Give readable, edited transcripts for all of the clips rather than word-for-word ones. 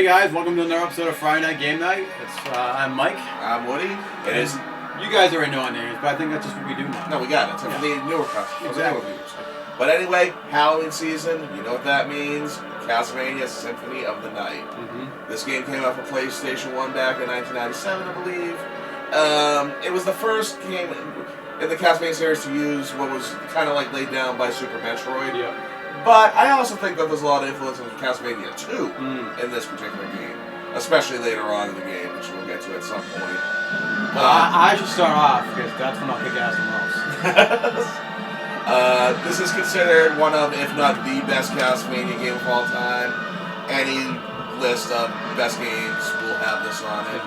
Hey guys, welcome to another episode of Friday Night Game Night. I'm Mike. I'm Woody. It is. You guys already know our names, but I think that's just what we do now. No, we got it. So for the newer customers. Exactly. But anyway, Halloween season, you know what that means. Castlevania Symphony of the Night. This game came out for PlayStation 1 back in 1997, I believe. It was the first game in the Castlevania series to use what was kind of like laid down by Super Metroid. Yep. But I also think that there's a lot of influence in Castlevania 2 in this particular game. Especially later on in the game, which we'll get to at some point. I should start off, because that's when I'll kick ass the most. This is considered one of, if not the best Castlevania game of all time. Any list of best games will have this on it.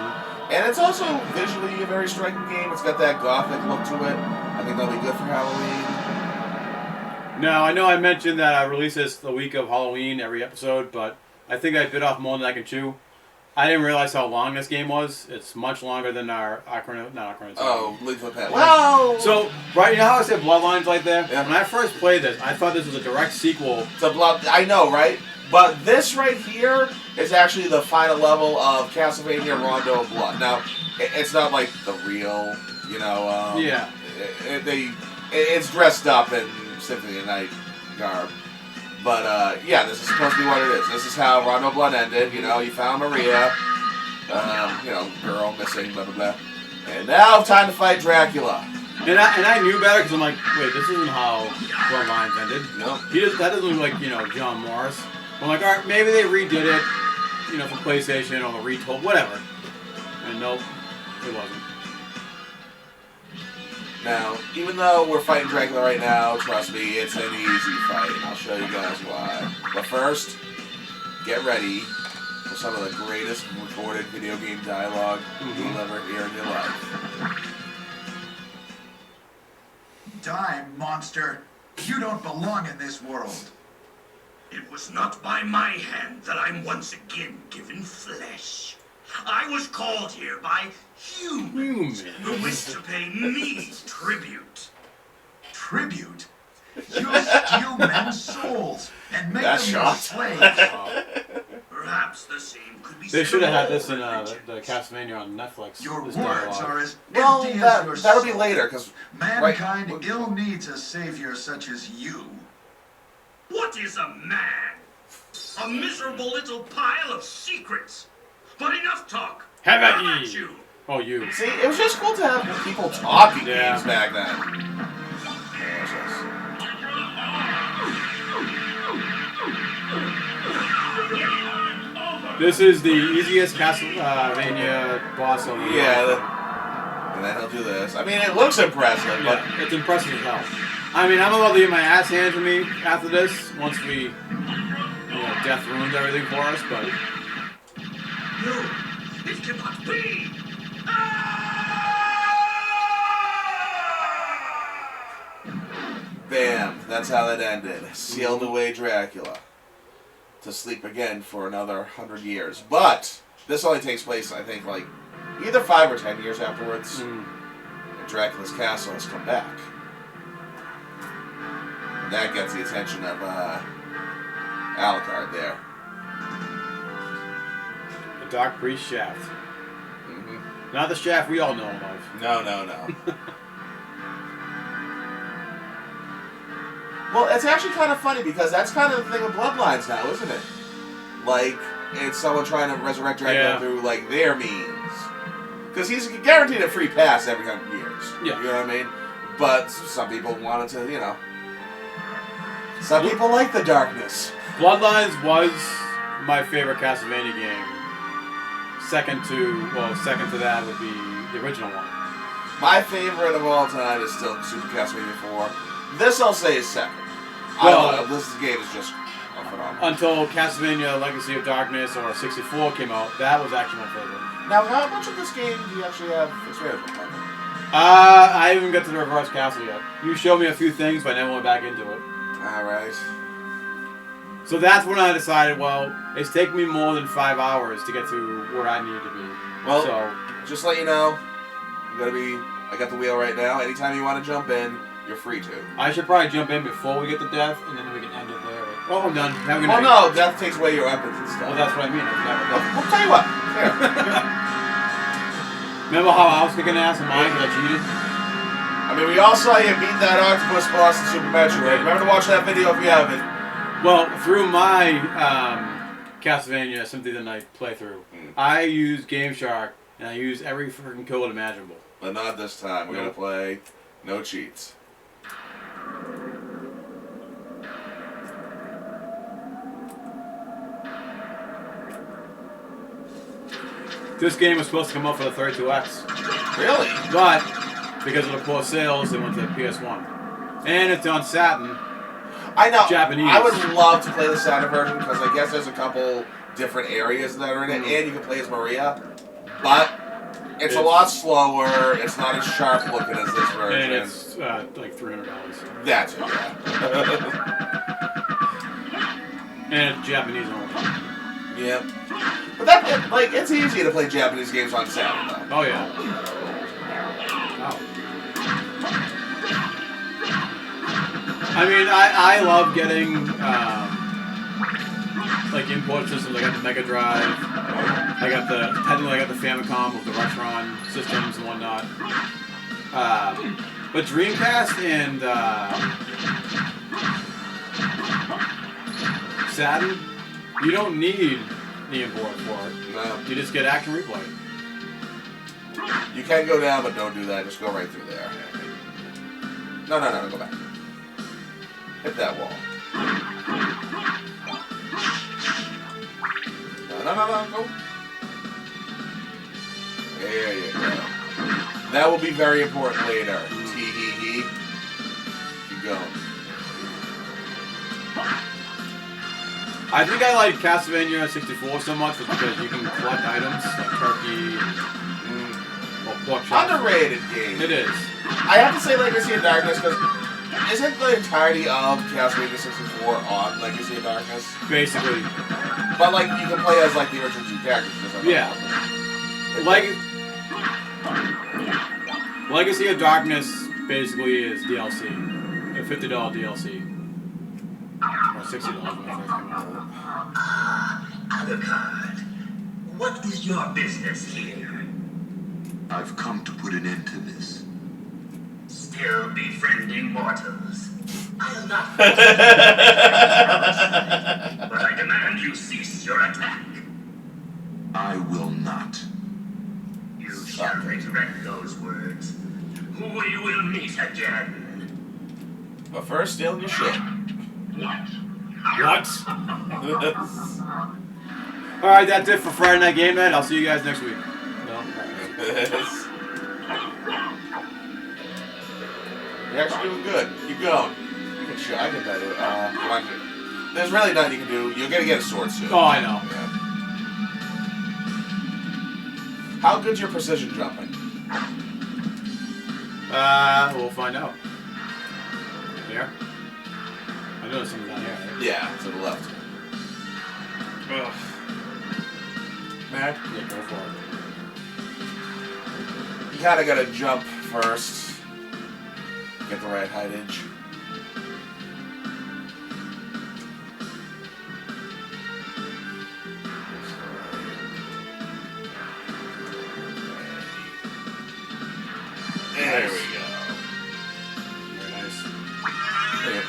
And it's also visually a very striking game. It's got that gothic look to it. I think that'll be good for Halloween. Now, I know I mentioned that I release this the week of Halloween every episode, but I think I bit off more than I can chew. I didn't realize how long this game was. It's much longer than our Ocarina Oh, Link to the Past. Wow! So, right, you know how I said Bloodlines right there? Yeah. When I first played this, I thought this was a direct sequel. I know, right? But this right here is actually the final level of Castlevania Rondo of Blood. Now, it's not like the real, Yeah. It's dressed up in Symphony of the Night garb. But, yeah, this is supposed to be what it is. This is how Rondo of Blood ended. You know, you found Maria, girl missing, blah, blah, blah. And now, time to fight Dracula. And I knew better because I'm like, wait, this isn't how Bloodlines ended. No. That doesn't look like, John Morris. I'm like, alright, maybe they redid it, for PlayStation or retold, whatever. And nope, it wasn't. Now, even though we're fighting Dracula right now, trust me, it's an easy fight. I'll show you guys why. But first, get ready for some of the greatest recorded video game dialogue you'll ever hear in your life. Die, monster! You don't belong in this world. It was not by my hand that I'm once again given flesh. I was called here by humans who wish to pay me tribute. Tribute? You steal men's souls and make them your slaves. Perhaps the same could be They said should have had of this in all the Castlevania on Netflix. Your this words dialogue. are as Well, empty as your that'll be soul. later, because... Mankind ill needs a savior such as you. What is a man? A miserable little pile of secrets. But enough talk. Have at How about ye. you? Oh, you. See, it was just cool to have people talking Yeah. games back then. This is the easiest Castlevania boss on the Yeah, and then he'll do this. I mean, it looks impressive, but... Yeah, it's impressive as hell. I mean, I'm about to get my ass handed to me after this, once we, death ruins everything for us, but... No, it cannot be. Bam, that's how that ended. Sealed away Dracula. To sleep again for another 100 years. But, this only takes place, I think, like, either 5 or 10 years afterwards. And Dracula's castle has come back. And that gets the attention of, Alucard there. The Dark Priest Shaft. Not the shaft we all know him of. No. Well, it's actually kind of funny because that's kind of the thing with Bloodlines now, isn't it? Like, it's someone trying to resurrect Dracula through, like, their means. Because he's guaranteed a free pass every 100 years. Yeah. You know what I mean? But some people wanted to, Some people like the darkness. Bloodlines was my favorite Castlevania game. Second to that would be the original one. My favorite of all time is still Super Castlevania 4. This I'll say is second. Well, I don't know, this game is just phenomenal. Until Castlevania Legacy of Darkness or 64 came out, that was actually my favorite. Now, how much of this game do you actually have experience with? I haven't got to the Reverse Castle yet. You showed me a few things, but I never went back into it. Alright. So that's when I decided, well, it's taken me more than 5 hours to get to where I needed to be. Well, so, just to let you know, I got the wheel right now. Anytime you want to jump in, you're free to. I should probably jump in before we get to death, and then we can end it there. Oh, I'm done. Have a good Oh night. no, death takes away your weapons and stuff. Well, that's what I mean. I'll tell you what. Here. Remember how I was kicking ass in mine because I cheated? I mean, we all saw you beat that octopus boss in Super Metroid. Remember to watch that video if you haven't. Well, through my Castlevania Symphony of the Night playthrough, I use Game Shark and I use every freaking code imaginable. But not this time. We're gonna play no cheats. This game was supposed to come out for the 32X, Really? but because of the poor sales, it went to PS1. And it's on Saturn. I know. Japanese. I would love to play the Saturn version because I guess there's a couple different areas that are in it, and you can play as Maria. But it's a lot slower. It's not as sharp looking as this version. And it's like $300. That's it. Yeah. And it's Japanese only. Yep. But that, like, it's easy to play Japanese games on Saturn, though. Oh yeah. Oh. I mean, I love getting like import systems. I got the Mega Drive. I got the Famicom with the Retron systems and whatnot. But Dreamcast and Saturn, you don't need the import for it. No. You just get Action Replay. You can go down, but don't do that. Just go right through there. No, go back. Hit that wall. No, go. There you go. That will be very important later. Tee-hee-hee. Keep going. I think I like Castlevania 64 so much was because you can collect items like turkey or pork chops. Underrated game. It is. I have to say Legacy of Darkness because isn't the entirety of Castlevania 64 on Legacy of Darkness? Basically. But like you can play as like the original two characters. Yeah. Legacy of Darkness basically is DLC. A $50 DLC. Or $60 when it first came out. Alucard, what is your business here? I've come to put an end to this. Still befriending mortals. I'll not but I demand you cease your attack. I will not. You shall regret those words. We will meet again. But first, stealing your shit. What? Alright, that's it for Friday Night Game Night. I'll see you guys next week. No? You're actually doing good. Keep going. You can show. I can tell you. There's really nothing you can do. You're gonna get a sword soon. Oh, I know. Yeah. How good's your precision jumping? We'll find out. Here? I know there's something down here. Right? Yeah, to the left. Ugh. Matt? Yeah, go for it. You kinda gotta jump first. Get the right heightage. There we go. Very nice. Okay.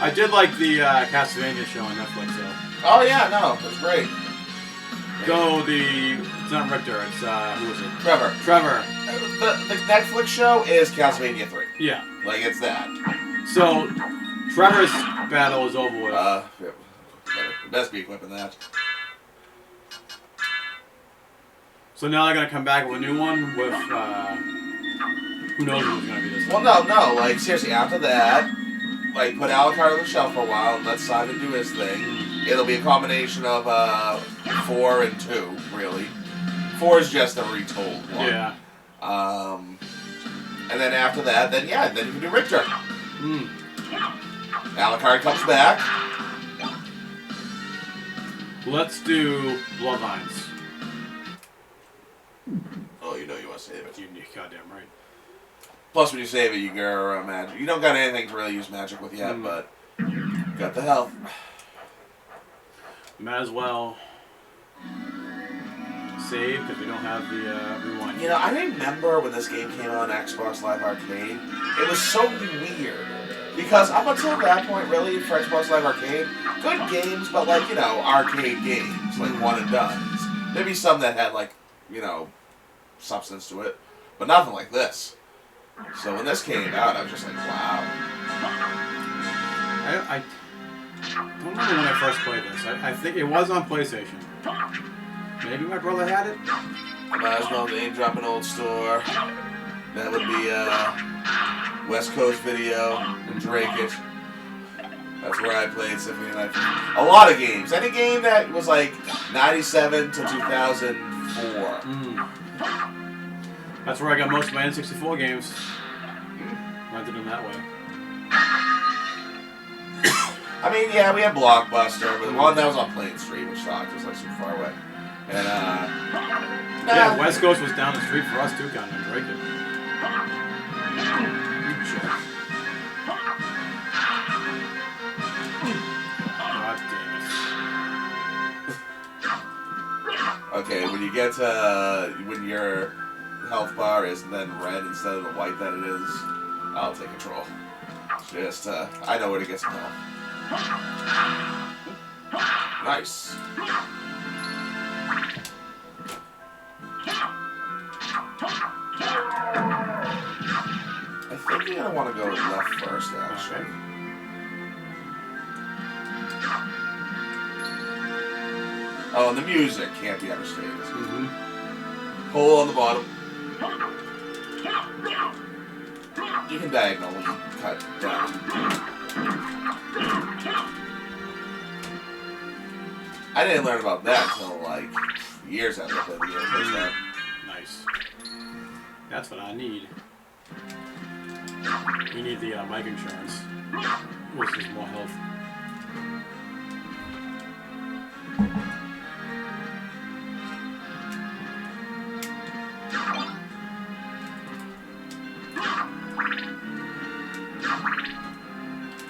I did like the Castlevania show on Netflix, though. Oh yeah, no, it was great. It's not Richter, it's, who is it? Trevor. Trevor. The Netflix show is Castlevania 3. Yeah. Like, it's that. So, Trevor's battle is over with. Yeah, best be equipping that. So now they're gonna come back with a new one with, who knows who's gonna be this Well, time. no, like, seriously, after that, like, put Alucard on the shelf for a while and let Simon do his thing. It'll be a combination of, 4 and 2, really. 4 is just a retold one. Yeah. And then after that, then you can do Richter. Mm. Alucard comes back, Let's do Bloodlines. Oh, you know you want to save it. You goddamn right. Plus, when you save it, you go magic. You don't got anything to really use magic with yet, but you got the health. Might as well save because we don't have the rewind. You know, I remember when this game came out on Xbox Live Arcade. It was so weird. Because up until that point, really, for Xbox Live Arcade, good games, but like, you know, arcade games, like one and dones. Maybe some that had like, you know, substance to it, but nothing like this. So when this came out, I was just like, wow. I don't remember when I first played this. I think it was on PlayStation. Maybe my brother had it? I might as well name drop an old store. That would be West Coast Video and Drake It. That's where I played Symphony of the Night. A lot of games. Any game that was like 97 to 2004. That's where I got most of my N64 games. Rented them that way. I mean, yeah, we had Blockbuster, but the one that was on Plain Street, which sucked. It was like super far away. And, yeah, West Coast was down the street for us too, kind of, in Drake It. God damn it. Okay, when you get to, when your health bar is then red instead of the white that it is, I'll take control. Just, I know where to get some help. Nice. I think you're gonna want to go left first, actually. Oh, and the music can't be understated. Hole on the bottom. You can diagonally cut down. I didn't learn about that until like years after I played the game first time. Nice. That's what I need. We need the mic insurance, which is more health.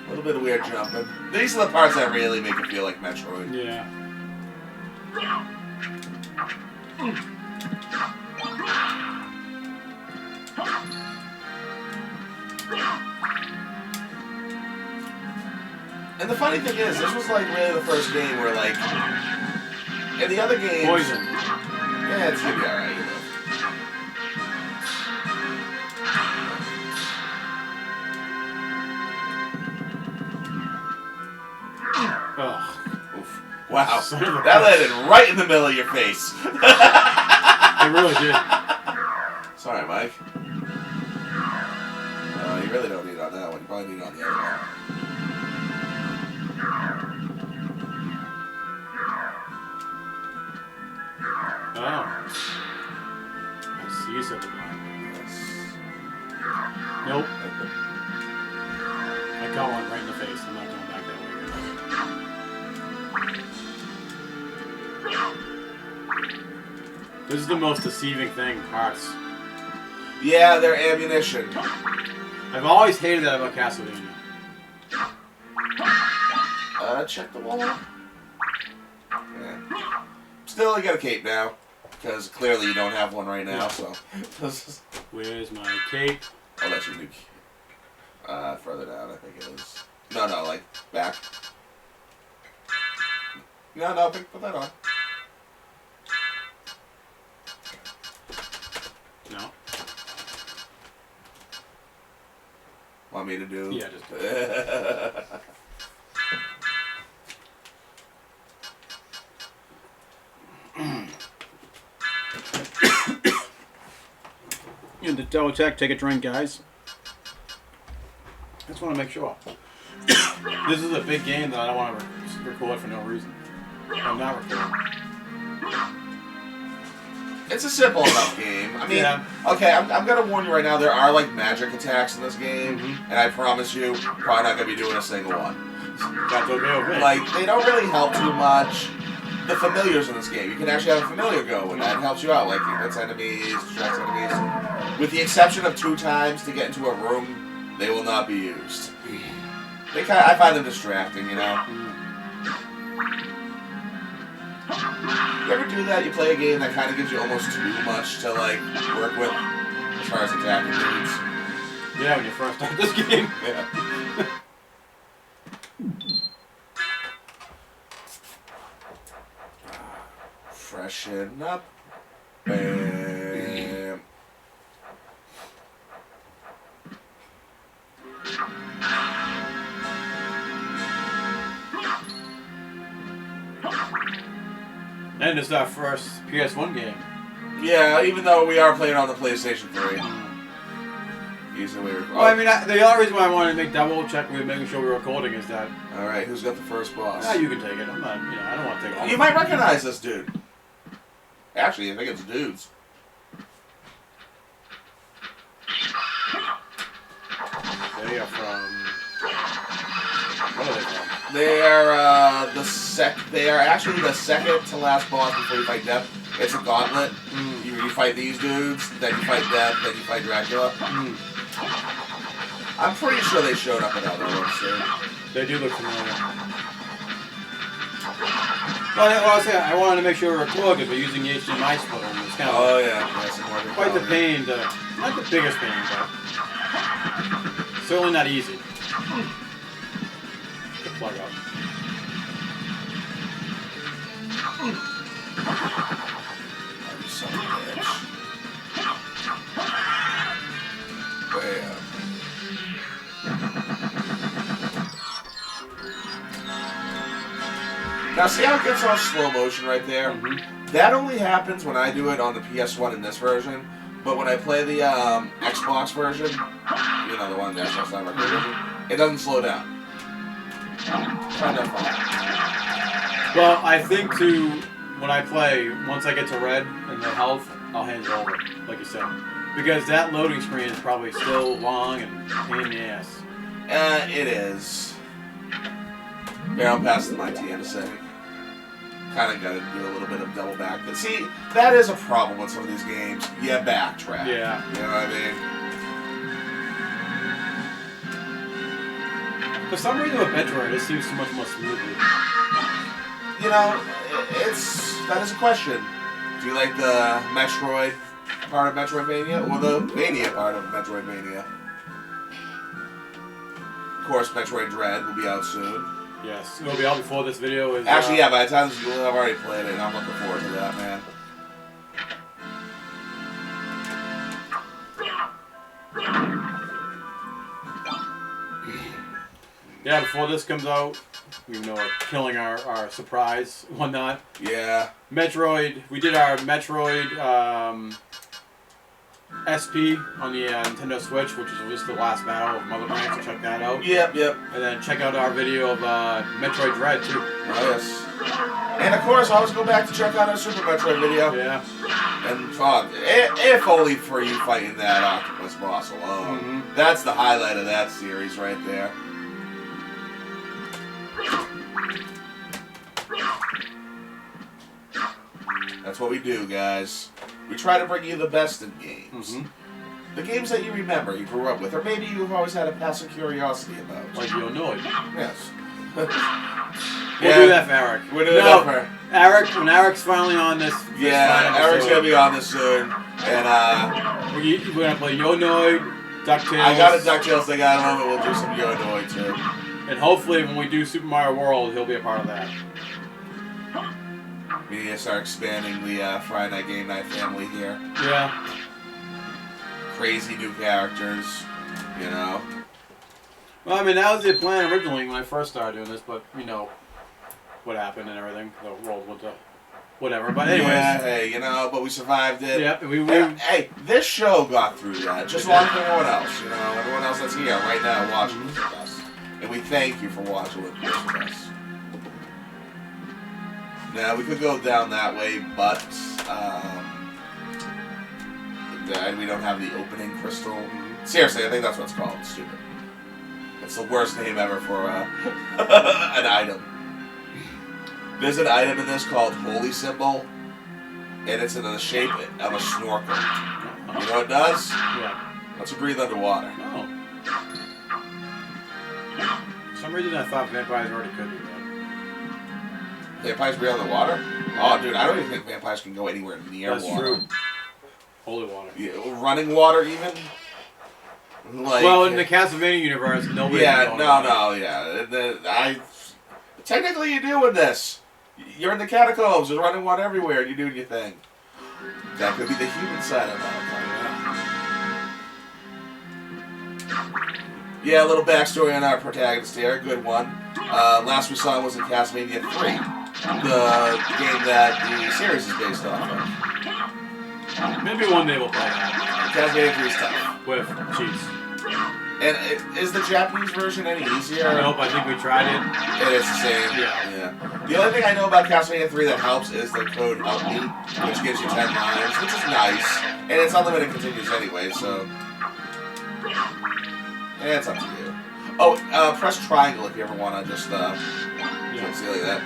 A little bit of weird jumping. These are the parts that really make it feel like Metroid. Yeah. And the funny thing is, this was like really the first game where like, in the other games, Poison. yeah, it's gonna be alright. You know. Ugh. Oof. Wow, Son of a that bitch. landed right in the middle of your face. It really did. Sorry, Mike. You really don't need it on that one. You probably need it on the other one. Oh. I see you said the blind. Yes. Nope. I got one right in the face. I'm not going back that way again. This is the most deceiving thing, hearts. Yeah, they're ammunition. I've always hated that about Castlevania. Check the wall. Yeah. Still, you got a cape now. Because clearly you don't have one right now, so. Where's my cape? Oh, that's your new key. Further down, I think it is. No, like, back. No, put that on. No. Want me to do? Yeah, just do it. And to double check, take a drink, guys. Just want to make sure. This is a big game that I don't want to record for no reason. I'm not recording. It's a simple enough game. I mean, Yeah. okay, I'm gonna warn you right now, there are like magic attacks in this game, and I promise you, probably not gonna be doing a single one. That's okay with me. Like, they don't really help too much. the familiars in this game. You can actually have a familiar go, and that helps you out, like it hits enemies, distracts enemies. With the exception of 2 times to get into a room, they will not be used. I find them distracting, you know. You ever do that? You play a game that kind of gives you almost too much to like work with as far as attacking dudes. Yeah, when you first start this game. Yeah. Freshen up. Bam. And it's our first PS1 game. Yeah, even though we are playing on the PlayStation 3. Easily recorded. Well, I mean, the only reason why I wanted to make double check with making sure we're recording is that. Alright, who's got the first boss? Ah, you can take it. I'm not, I don't want to take it all. You might recognize this dude. Actually, I think it's dudes. They are from. What are they from? They are actually the second to last boss before you fight Death. It's a gauntlet. You fight these dudes, then you fight Death, then you fight Dracula. I'm pretty sure they showed up in other ones too. They do look familiar. Well, I was saying, I wanted to make sure we record because we're using the HDMI splitter, and it's kind of quite the pain. Not the biggest pain, but certainly not easy. The plug up. You son of a bitch. Bam. Now see how it gets all slow motion right there? That only happens when I do it on the PS1 in this version, but when I play the Xbox version, you know, the one that Xbox Live Arcade version, it doesn't slow down. Kind of fun. Well, I think when I play, once I get to red and the health, I'll hand it over, like you said. Because that loading screen is probably still long and pain in the ass. It is. Here, I'll pass the mic to you in a second. Kind of got to do a little bit of double back. But see, that is a problem with some of these games. You backtrack. Yeah. You know what I mean? For some reason with Metroid, it seems so much more smoothly. You know, that is a question. Do you like the Metroid part of Metroidvania or the Mania part of Metroidvania? Of course, Metroid Dread will be out soon. Yes, it'll be out before this video is. Actually, yeah, by the time this is I've already played it, and I'm looking forward to that, man. Yeah, before this comes out, we know we're killing our surprise, whatnot. Yeah. Metroid, we did our Metroid SP on the Nintendo Switch, which is just the last battle of Mother Brain, so check that out. Yep. And then check out our video of Metroid Dread, too. Oh, yes. And, of course, always go back to check out our Super Metroid video. Yeah. And, if only for you fighting that octopus boss alone. That's the highlight of that series right there. That's what we do, guys. We try to bring you the best in games. The games that you remember, you grew up with, or maybe you've always had a passive curiosity about. Like you annoyed. Yes. We'll do that for Eric. We'll do that for Eric. When Eric's finally on this. Eric's gonna be on this soon, and we're gonna play Yo-Noid, DuckTales. I got a DuckTales thing out of it. We'll do some Yo-Noid too. And hopefully, when we do Super Mario World, he'll be a part of that. We need to start expanding the Friday Night Game Night family here. Yeah. Crazy new characters, you know. Well, I mean, that was the plan originally when I first started doing this, but you know what happened and everything. The world went to whatever. But anyways. Yeah, hey, you know, but we survived it. Yep. Hey, this show got through that. Just like everyone else, you know. Everyone else that's here right now watching this with us. And we thank you for watching this with us. Now, we could go down that way, but we don't have the opening crystal. Seriously, I think that's what it's called. It's stupid. It's the worst name ever for an item. There's an item in this called Holy Symbol, and it's in the shape of a snorkel. You know what it does? Yeah. Lets you breathe underwater. Oh. For some reason I thought vampires already could do that. Vampires breathe underwater? Oh, dude, I don't even think vampires can go anywhere near That's water. true. Holy water. Yeah, running water, even? Like, well, in the Castlevania universe, nobody. yeah, technically you do in this. You're in the catacombs. There's running water everywhere, and you're doing your thing. That could be the human side of that. Yeah, a little backstory on our protagonist here. Good one. Last we saw was in Castlevania 3, the game that the series is based off of. Maybe one day we'll play that. Castlevania 3 is tough. With cheats. And is the Japanese version any easier? Nope, I think we tried it. And it's the same. Yeah. The only thing I know about Castlevania 3 that helps is the code Help Me, which gives you 10 lives, which is nice. And it's unlimited continues anyway, so... Yeah, it's up to you. Oh, press triangle if you ever want to just, see like that.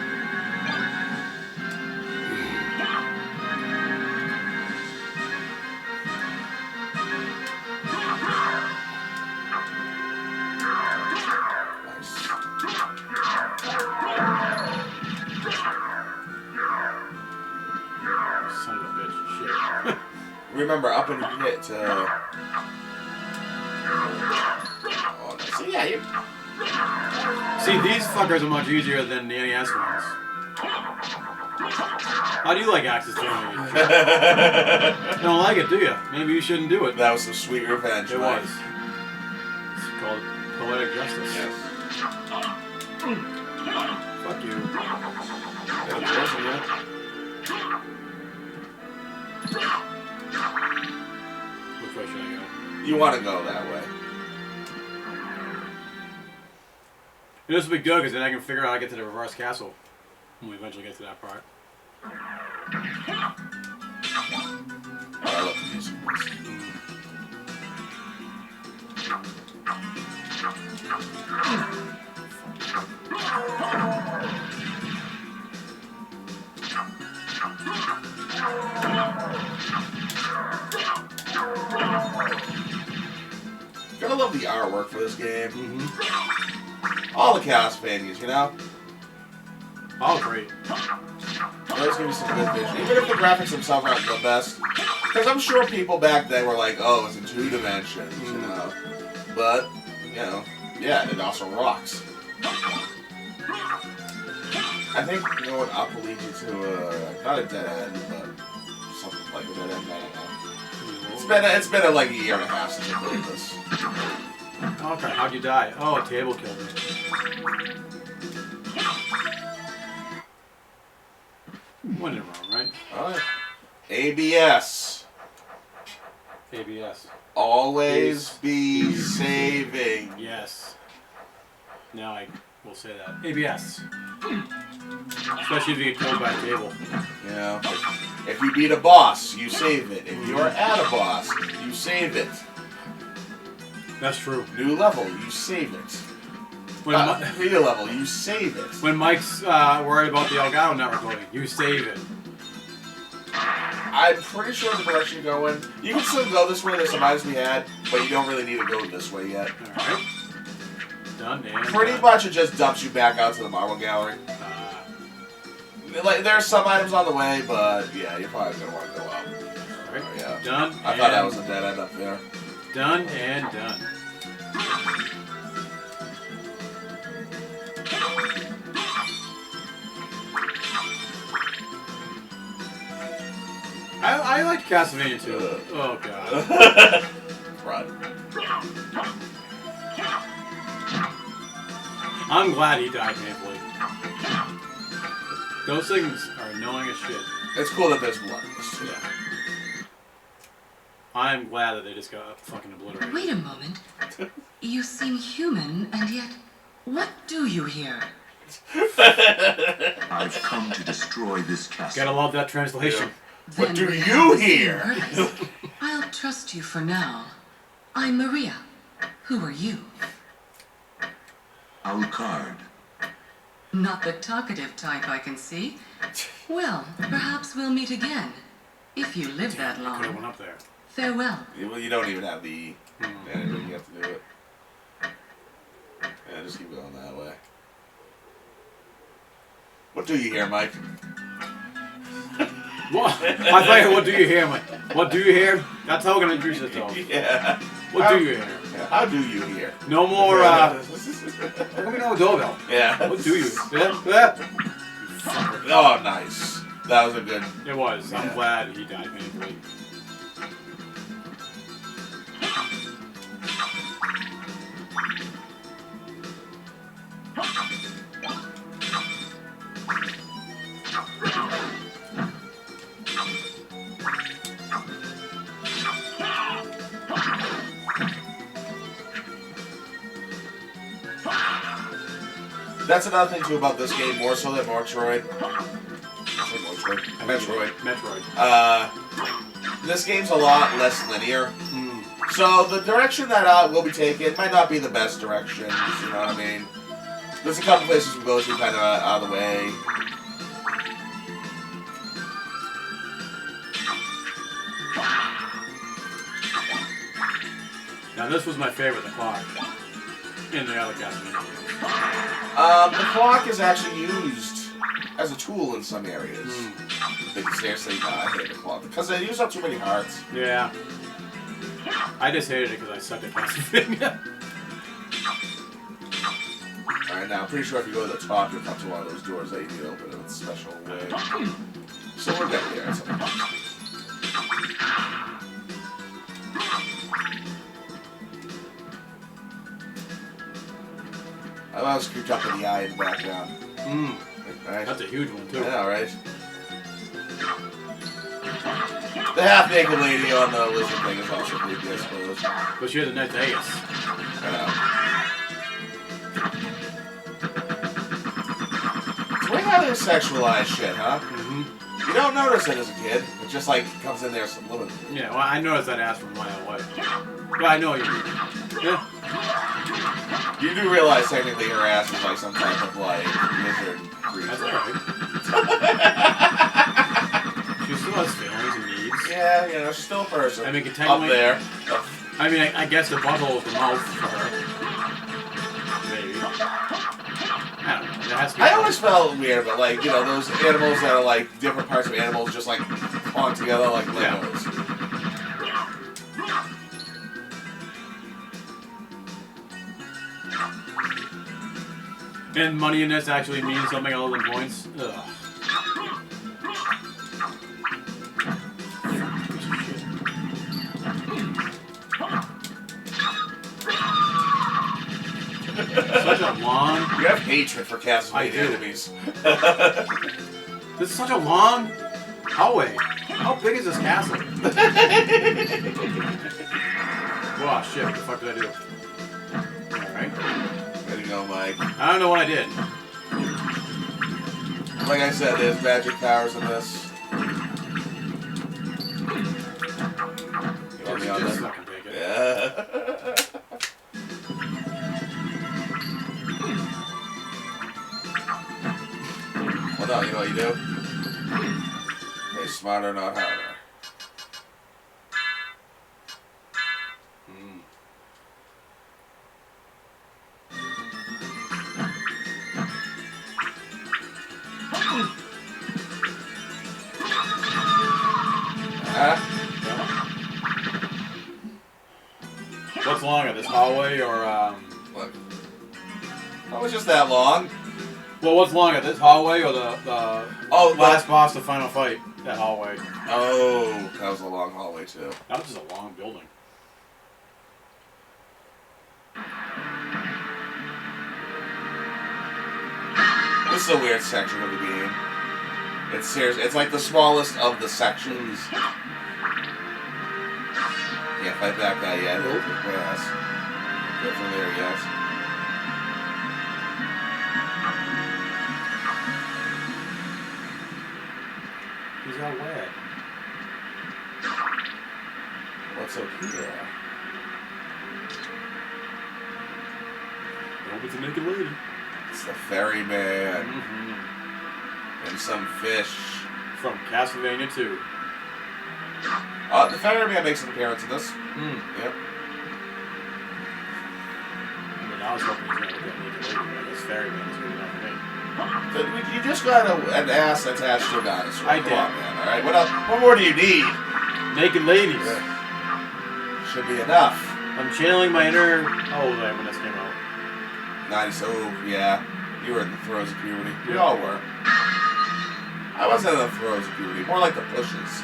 Son of a bitch. Shit. Remember, up and hit, oh, no. See, yeah, you... See, these fuckers are much easier than the NES ones. How do you like Axis Family? You don't like it, do you? Maybe you shouldn't do it. That was some sweet revenge, It Mike. was. It's called poetic justice. Yes. Fuck you. Yeah, of course, yeah. Which way should I go? You want to go that way. This will be good because then I can figure out how to get to the reverse castle when we eventually get to that part. Oh, I love the music. Gotta love the artwork for this game. All the Castlevanias, you know? Oh, great. Always give me some good vision. Even if the graphics themselves aren't the best. Because I'm sure people back then were like, oh, it's in 2 dimensions, you know? But, you know, yeah, it also rocks. I think going up will lead you to not a dead end, but something like a dead end, I don't know. It's been like a year and a half since I played this. Okay, how'd you die? Oh, a table killed me. One in wrong, right? Alright. ABS. ABS. Always be saving. Yes. Now I will say that. ABS. Especially if you get killed by a table. Yeah. If you beat a boss, you save it. If you're at a boss, you save it. That's true. New level, you save it. Video level, you save it. When Mike's worried about the Elgato not recording, you save it. I'm pretty sure the direction you're going, you can still go this way, there's some items we had, but you don't really need to go this way yet. Alright. Done, and Pretty much it just dumps you back out to the marble gallery. Like, there's some items on the way, but yeah, you're probably going to want to go up. Alright. Oh, yeah. Done. I thought that was a dead end up there. Done and done. I liked Castlevania too. Oh god. Right. I'm glad he died painfully. Those things are annoying as shit. It's cool that there's blood in this too. Yeah. I'm glad that they just got fucking obliterated. Wait a moment. You seem human, and yet, what do you here? I've come to destroy this castle. Gotta love that translation. What do we you have the here? same purpose. I'll trust you for now. I'm Maria. Who are you? Alucard. Not the talkative type, I can see. Well, perhaps we'll meet again. If you live that Could have long. went up there. Farewell. Well, you don't even have the E. Anyway, you have to do it. Yeah, just keep going that way. What do you hear, Mike? What? I thought, what do you hear, Mike? What do you hear? That's how we're going to introduce ourselves. Yeah. What do you hear? How do you hear? No more, let me know a doorbell. Yeah. What do you? Yeah. Oh, nice. That was a good. It was. I'm Yeah. glad he died painfully. That's another thing too about this game, more so than Metroid. Metroid. This game's a lot less linear. So the direction that we'll be taking might not be the best direction. You know what I mean? There's a couple places we go to kind of out of the way. Now this was my favorite, the clock. In the other Castlevania. The clock is actually used as a tool in some areas. But seriously, I hate the clock because they use up too many hearts. Yeah. I just hated it because I sucked at Castlevania. Alright, now I'm pretty sure if you go to the top, you'll come to one of those doors that you need to open in a special way. So we'll get there at some point. I was creeped up in the eye in the background. Right? That's a huge one, too. Yeah, right? The half-naked lady on the lizard thing is also creepy, I suppose. But she has a nice ace. I know. It's way out of sexualized shit, huh? You don't notice it as a kid. It just, like, comes in there subliminally. Yeah, well, I noticed that ass from a mile away. Yeah, I know you. Yeah. You do realize technically her ass is like some type of like lizard creature. That's alright. She still has feelings and needs. Yeah, you know, she's still a person. I mean, up technically, there. I mean, I guess the butthole is the mouth for her. Maybe. I don't know. It has to be. I always felt weird, but like, you know, those animals that are like different parts of animals just like clung together like Legos. And money in this actually means something other than points. Ugh. Such a long. You have hatred for I Castlevania do. enemies. This is such a long hallway. How big is this castle? Wow, shit, what the fuck did I do? Alright. There you go, Mike. I don't know what I did. Like I said, there's magic powers in this. You want me on Just that? fucking take it. Yeah. Well, no, you know what you do? Play smarter, not harder. What's longer, this hallway or Look. That was just that long. well, what's longer, this hallway or the Oh, last boss, the final fight? That hallway. Oh, that was a long hallway too. That was just a long building. This is a weird section of the game. It's serious. It's like the smallest of the sections. Can't fight that guy yet. He'll kick my ass. Go from there, yes. He's all wet. What's up here? Hope it's a naked lady. the ferryman. Mm-hmm. And some fish. From Castlevania 2. The ferryman makes an appearance in this. Yep. I mean, I was hoping he was going to get naked lady, but I guess ferryman is good enough for me. So you just got an ass attached to a dinosaur. I Come did. on, man. All right. What else? What more do you need? Naked ladies. Should be enough. I'm channeling my inner. How old was I when this came out? 90s. Oh, yeah. You were in the throes of puberty. We Yeah. all were. I wasn't in the throes of puberty. More like the pushes.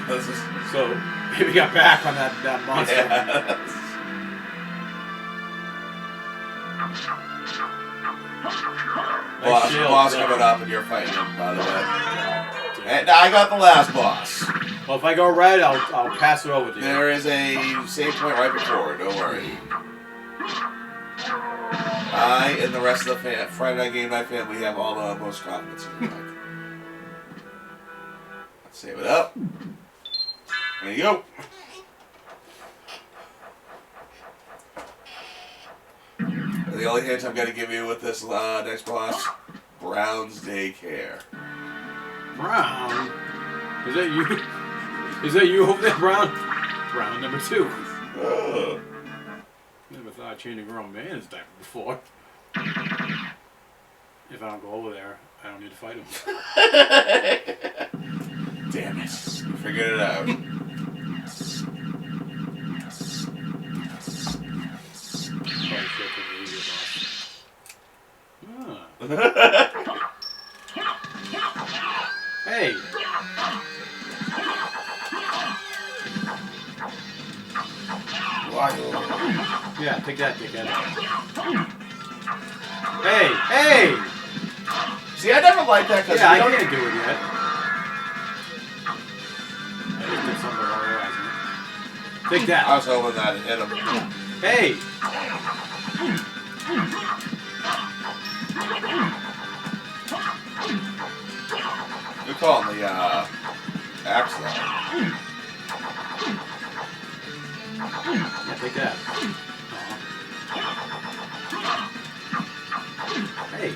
This is. So, maybe got back on that monster. Yes. Nice shield, Boss so- coming up and you're fighting him, by the way. Damn. And I got the last boss. Well, if I go red, I'll pass it over to you. There is a save point right before. Don't worry. I and the rest of the Friday Night Game Night family have all the most confidence in your life. Let's save it up. There you go. The only hint I'm going to give you with this next boss, Brown's Daycare. Brown? Is that you? Is that you over there, Brown? Brown number 2. Ugh. Never thought I'd change a grown man's diaper before. If I don't go over there, I don't need to fight him. Damn it. You figured it out. Probably should take it easier, boss. Hey! Yeah, take that, dickhead. Hey! Hey! See, I never liked that because Yeah, I can't do it yet. I just did something wrong realizing it. Take I that. was hoping that hit him. Hey! Good call on the axe though. Yeah, take that. Hey.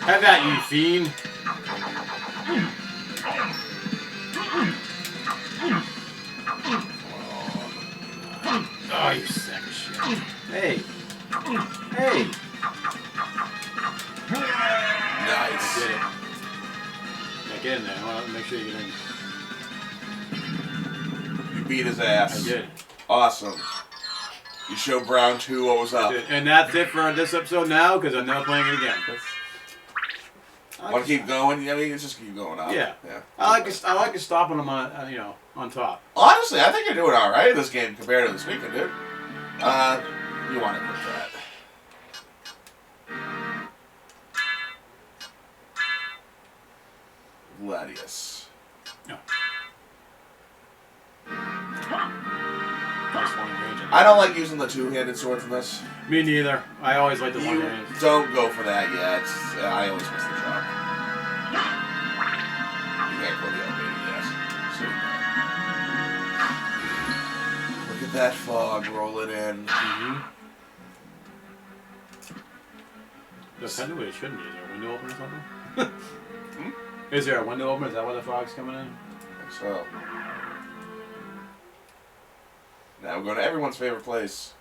Have that, you fiend. Oh, you sack of shit. Hey. Hey. Nice. I did it. Yeah, get in there. I want to make sure you get in. You beat his ass. I did. Awesome. You showed Brown 2 what was I up. did. And that's it for this episode now, because I'm never playing it again. Want to keep going? I mean, it's just keep going up. Yeah. Yeah. I like to stop when I'm on, on top. Honestly, I think you're doing all right in this game compared to this weekend, dude. You want to quit that? Gladius. No. Nice one range. I don't like using the two-handed swords in this. Me neither. I always like the You one hand. don't go for that yet. I always miss the drop. You can't go the elevator yet. So, look at that fog rolling in. Mm-hmm. Technically, it shouldn't be. Is there a window open or something? Is there a window open? Is that why the fog's coming in? I think so. Now we're going to everyone's favorite place.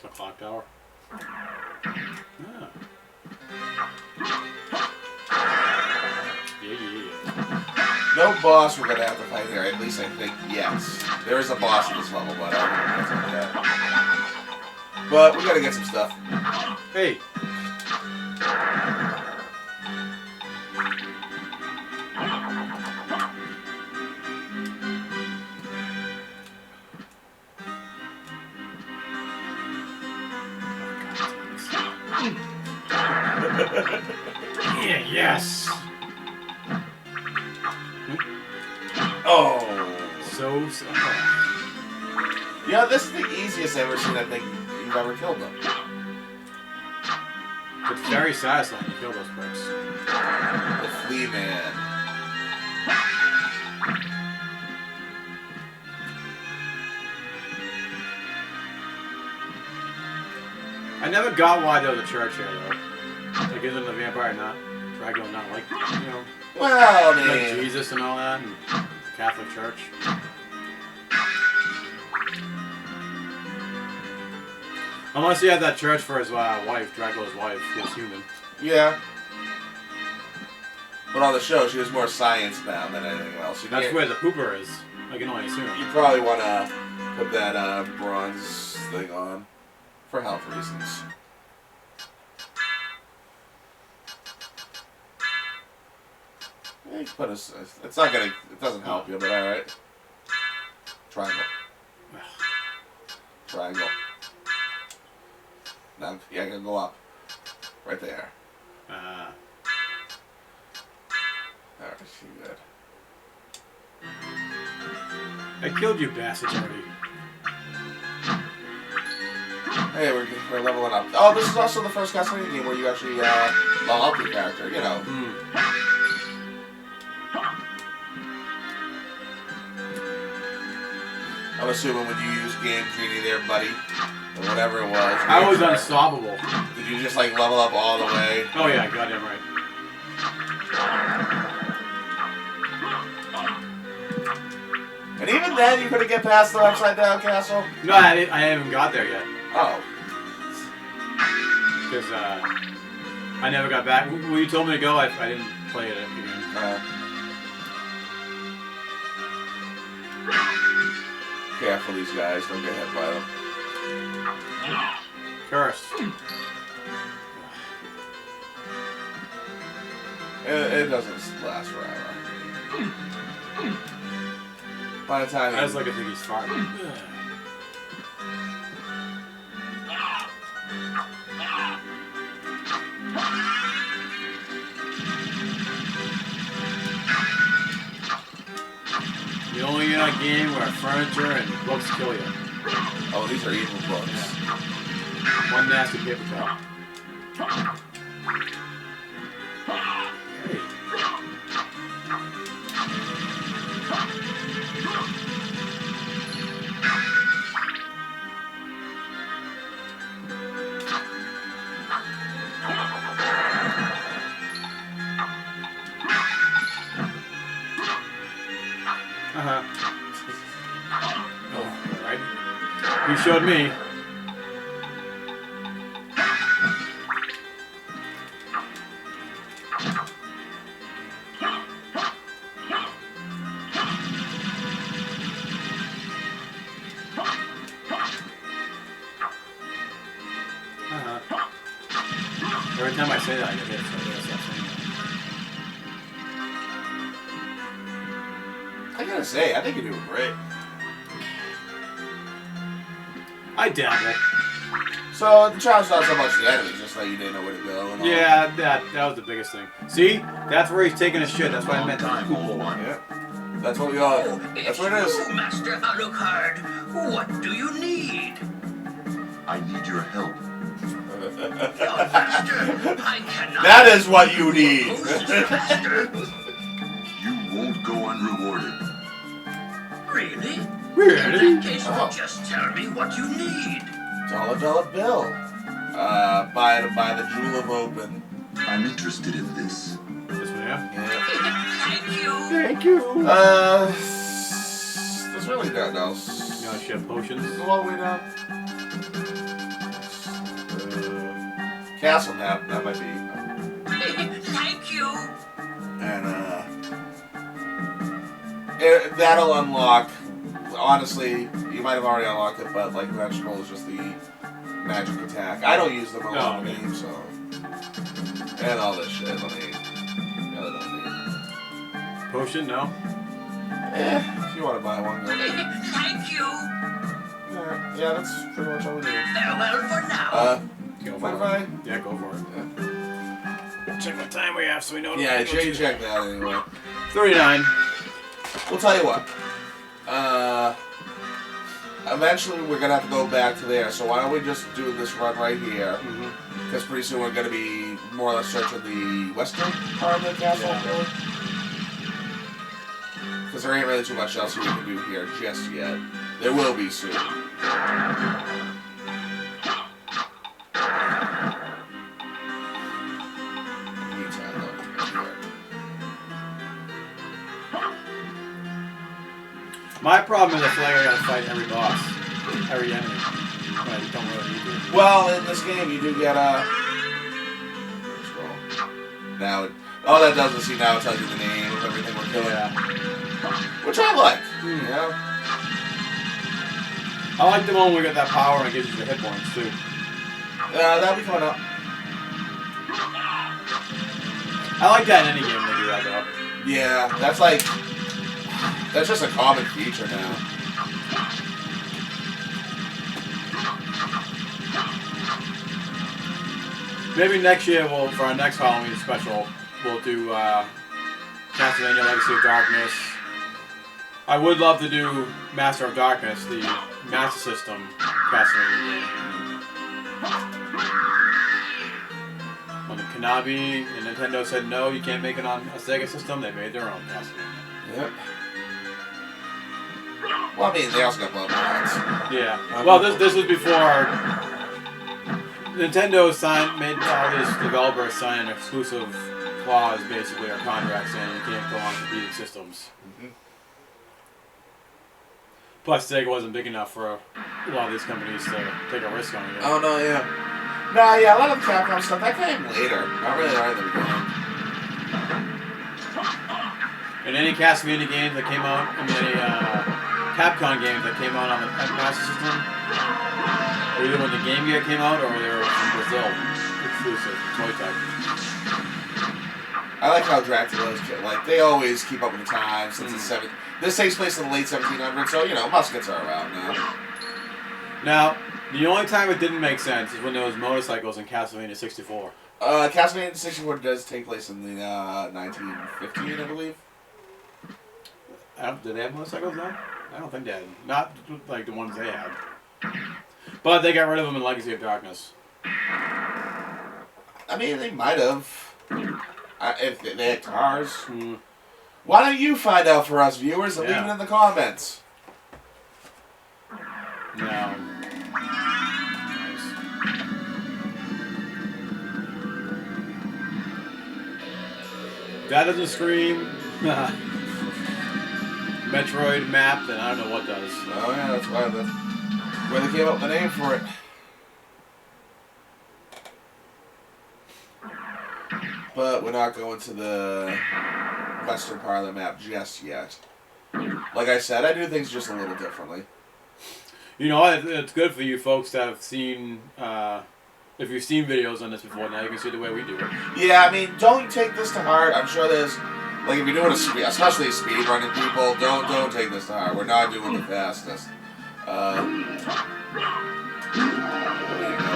The clock tower. Ah. Yeah. No boss we're going to have to fight here, at least I think, yes. There is a boss in this level, but I don't know if that's like that. But we got to get some stuff. Hey. Yeah, yes. Oh. So. Yeah, this is the easiest I've ever seen I think you've ever killed them. It's very satisfying to kill those pricks. The Flea Man. I never got why there was a church here, though. Like, isn't the vampire not Dracula not like, you know, Well, I like mean, Jesus and all that, and the Catholic Church? Unless he had that church for his wife, Dracula's wife, who was human. yeah. But on the show, she was more science-bound than anything else. That's where the pooper is. I can only assume. You probably want to put that bronze thing on for health reasons. Yeah, you can put it's not gonna. It doesn't help you, but all right. Triangle. Triangle. Now, yeah, I can go up. Right there. Alright, she good. I killed you bastards already. Hey, we're leveling up. Oh, this is also the first Castlevania game where you actually level up your character, you know. I'm assuming when you use Game Genie there, buddy, or whatever it was. I was unstoppable. Did you just like level up all the way? Oh yeah, goddamn right. And even then, you couldn't get past the upside down castle? No, I haven't got there yet. Oh. Because I never got back. When you told me to go, I didn't play it again. Careful, these guys. Don't get hit by them. Curse. It doesn't last forever. By the time I was like, I think he's farting. You only get a game where furniture and books kill you. Oh, these are evil books. Yeah. One nasty paper cup. Hey. Oh, alright. He showed me. Every time I say that, I get hit, so I gotta stop saying that. I gotta say, I think you're doing great. I dabble. So the challenge not so much the enemies, just that you didn't know where to go. And all. Yeah, that was the biggest thing. See? That's where he's taking his shit. That's why I meant time. Yeah. That's what we are. That's what it is. You, Master Alucard. What do you need? I need your help. Master, I cannot. That is what you need. Master. You won't go unrewarded. Really? In Really? that case, just tell me what you need. $1 bill. Buy the Jewel of Open. I'm interested in this. This one, yeah? Yeah. Thank you. Thank you. There's really nothing else. You know, she have potions. Well, we know. Castle map, that might be. Thank you. And that'll unlock. Honestly, you might have already unlocked it, but like Magic Roll is just the magic attack. I don't use them a lot in the game, so. And all this shit. Let me. Potion, no? If you want to buy one, go. Thank you. Yeah, that's pretty much all we do. Farewell for now. Go for Bye. it. Yeah, go for it. Check what time we have so we know. Yeah, check that anyway. 39. We'll tell you what. Eventually we're gonna have to go back to there. So why don't we just do this run right here? Because pretty soon we're gonna be more or less searching the western part of the castle. Because there ain't really too much else we can do here just yet. There will be soon. My problem is I feel like I gotta fight every boss, every enemy. When I don't really need to. Well, in this game, you do get a. Scroll. Now, all that does is see now it tells you the name of everything we're killing. Yeah. Which I like. You know? I like the one where we get that power and it gives you the hit points too. That'll be coming up. I like that in any game they do that though. Yeah, that's like. That's just a common feature now. Maybe next year we'll, for our next Halloween special, we'll do Castlevania Legacy of Darkness. I would love to do Master of Darkness, the Master System Castlevania game. When the Konami and Nintendo said no, you can't make it on a Sega system, they made their own Castlevania. Yep. Well, I mean, they also got blood mods. Yeah. Well, this was before Nintendo made all these developers sign an exclusive clause, basically, or contract saying you can't go on competing systems. Mm-hmm. Plus, Sega wasn't big enough for a lot of these companies to take a risk on it. Oh, no, yeah. No, yeah, a lot of the Capcom stuff, that came later. Not really right at the beginning. And any Castlevania games that came out, I mean, any Capcom games that came out on the Master System, either when the Game Gear came out or they were from Brazil, exclusive, toy type. I like how Dracula's, like, they always keep up with the times since the This takes place in the late 1700s, so, you know, muskets are around now. Now, the only time it didn't make sense is when there was motorcycles in Castlevania 64. Castlevania 64 does take place in the 1915, I believe. Did they have motorcycles then? I don't think they had. Not like the ones they had. But they got rid of them in Legacy of Darkness. I mean, they might have. If they had cars. Why don't you find out for us, viewers, and leave it in the comments? No. That doesn't scream Metroid map, then I don't know what does. Oh yeah, that's why where they came up with the name for it. But we're not going to the western part of the map just yet. Like I said, I do things just a little differently. You know, it's good for you folks that have seen, if you've seen videos on this before, now you can see the way we do it. Yeah, I mean, don't take this to heart. I'm sure there's, like, if you're doing especially speed running people, don't take this to heart. We're not doing the fastest. I don't even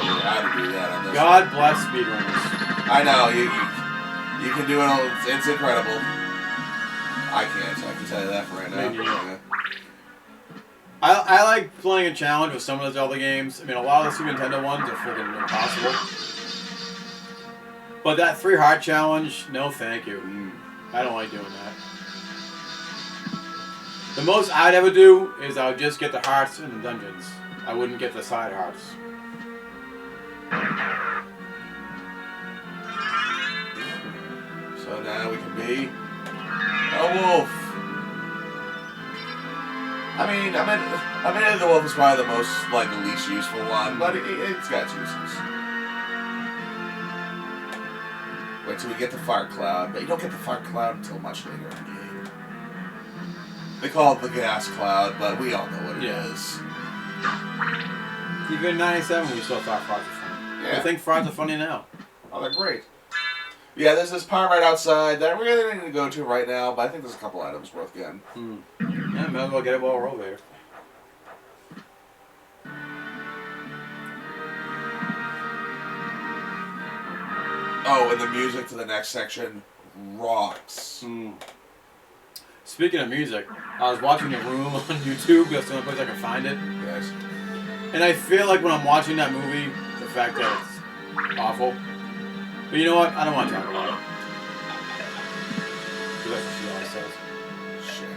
know how to do that on this. God bless speedrunners. I know, you can do it, it's incredible. I can tell you that for right now. Yeah. I like playing a challenge with some of those other games. I mean, a lot of the Super Nintendo ones are freaking impossible. But that 3 heart challenge, no thank you. I don't like doing that. The most I'd ever do is I would just get the hearts in the dungeons. I wouldn't get the side hearts. So now we can be a wolf. I mean, the wolf is probably the most, like, the least useful one, but it's got its uses. Wait till we get the fart cloud, but you don't get the fart cloud until much later in the game. They call it the gas cloud, but we all know what it is. Even in 97 we still thought farts were funny. Yeah. I think farts are funny now. Oh, they're great. Yeah, there's this part right outside that we really need to go to right now, but I think there's a couple items worth getting. Yeah, might as well get it while we're over here. Oh, and the music to the next section rocks. Speaking of music, I was watching The Room on YouTube. That's the only place I can find it. Yes. And I feel like when I'm watching that movie, the fact that it's awful. But you know what? I don't want to talk about it. That's what she always says. Shit.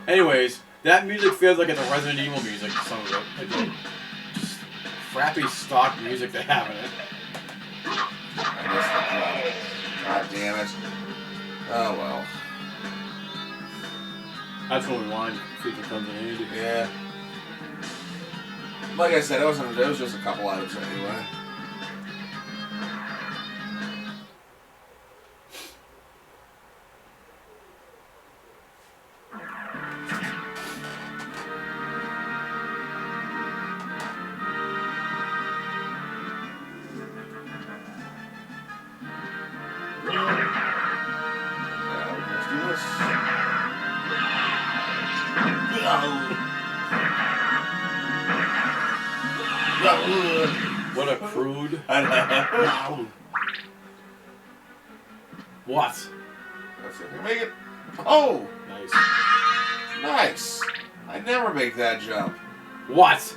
Anyways, that music feels like it's a Resident Evil music, some of it. Like the just crappy stock music they have in it. I guess God damn it. Oh well. That's what we want. Feature comes in handy. Yeah. Like I said, it was just a couple items anyway. Let's do this. What a crude. What? Let's see if we can make it. Oh! Nice. Nice! I never make that jump. What?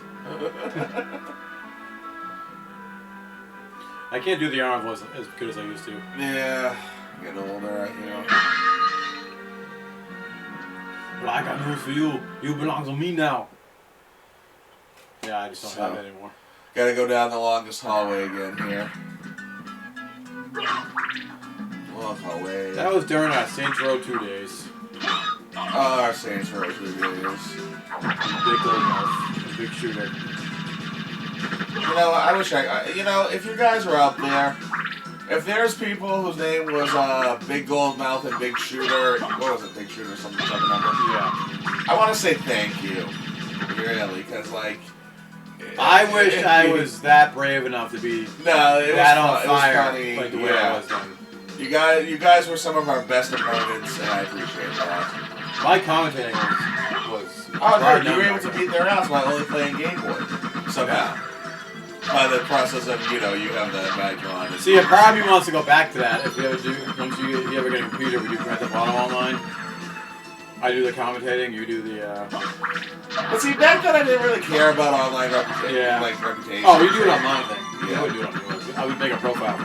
I can't do the arm voice as good as I used to. Yeah. Getting older, you know. Well, I got news for you. You belong to me now. Yeah, I just don't have it anymore. Gotta go down the longest hallway again here. Long hallway. That was during our Saints Row 2 days. Oh, our Saints Row 2 days. Big gold mouth. Big shooter. You know, I wish you know, if you guys are out there, if there's people whose name was Big Gold Mouth and Big Shooter, what was it, Big Shooter, something type of number? Yeah. I want to say thank you, really, because like. I wish I was that brave enough to be that on fire, like the way I was then. You guys were some of our best opponents, and I appreciate that. My commentating was Oh no, you were able to beat their ass while only playing Game Boy somehow. By the process of, you know, you have that mic on. See, if part of me wants to go back to that. If we ever do, once you ever get a computer, we do Grand Theft Auto Online. I do the commentating, you do the. But see, back then I didn't really care about online reputation. Yeah. Like reputation. Oh, you do it online thing. Yeah. I would do it on yours. I would make a profile.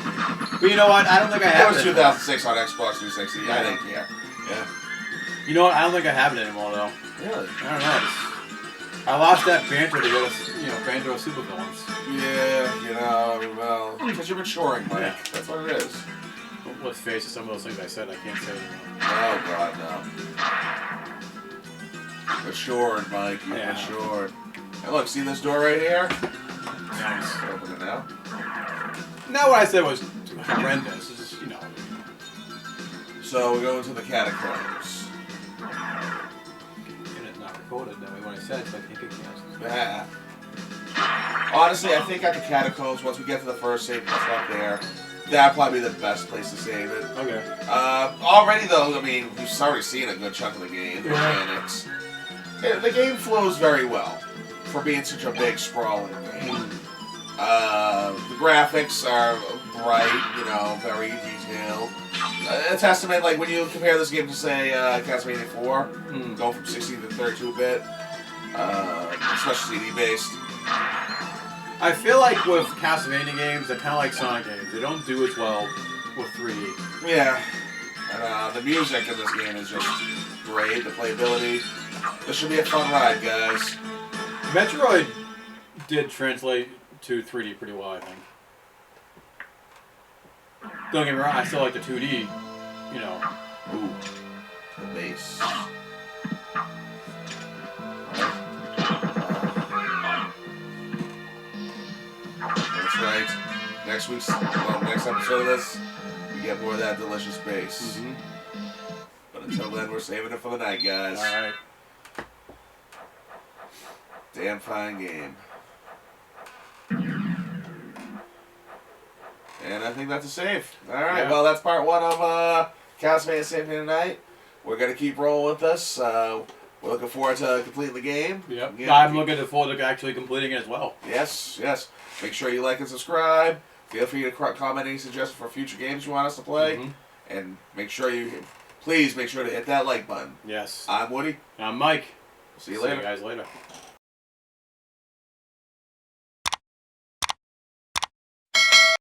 But you know what? I don't think I That have was it. 2006 on Xbox 360. I didn't care. Yeah. You know what? I don't think I have it anymore though. Really? I don't know. I lost that banter to get us, banter of supervillains. Yeah, you know, well, because you're maturing, Mike. Yeah. That's what it is. Let's face it, some of those things I said I can't say anymore. Oh, God, no. Matured, Mike. You're Yeah. matured. And look, see this door right here? Nice. Open it now. Not what I said was horrendous. It's just, So we go into the catacombs. And it's not recorded that way when I said, so I think it counts. Yeah. Honestly, I think at the catacombs, once we get to the first save point up there, that'd probably be the best place to save it. Okay. Already though, I mean, we've already seen a good chunk of the game, the mechanics. The game flows very well for being such a big, sprawling game. The graphics are bright, very detailed. A testament, like when you compare this game to, say, Castlevania 4, going from 16 to 32-bit, especially CD-based. I feel like with Castlevania games, they're kind of like Sonic games. They don't do as well with 3D. Yeah. And the music in this game is just great, the playability. This should be a fun ride, guys. Metroid did translate to 3D pretty well, I think. Don't get me wrong, I still like the 2D, Ooh. The bass. That's right. Next episode of this, we get more of that delicious bass. Mm-hmm. But until then, we're saving it for the night, guys. Alright. Damn fine game. And I think that's a save. Alright, well, that's part 1 of Castlevania Symphony tonight. We're going to keep rolling with this. We're looking forward to completing the game. Yep. Yeah, I'm looking forward to actually completing it as well. Yes. Make sure you like and subscribe. Feel free to comment any suggestions for future games you want us to play. Mm-hmm. And please make sure to hit that like button. Yes. I'm Woody. I'm Mike. See you See later. you guys later.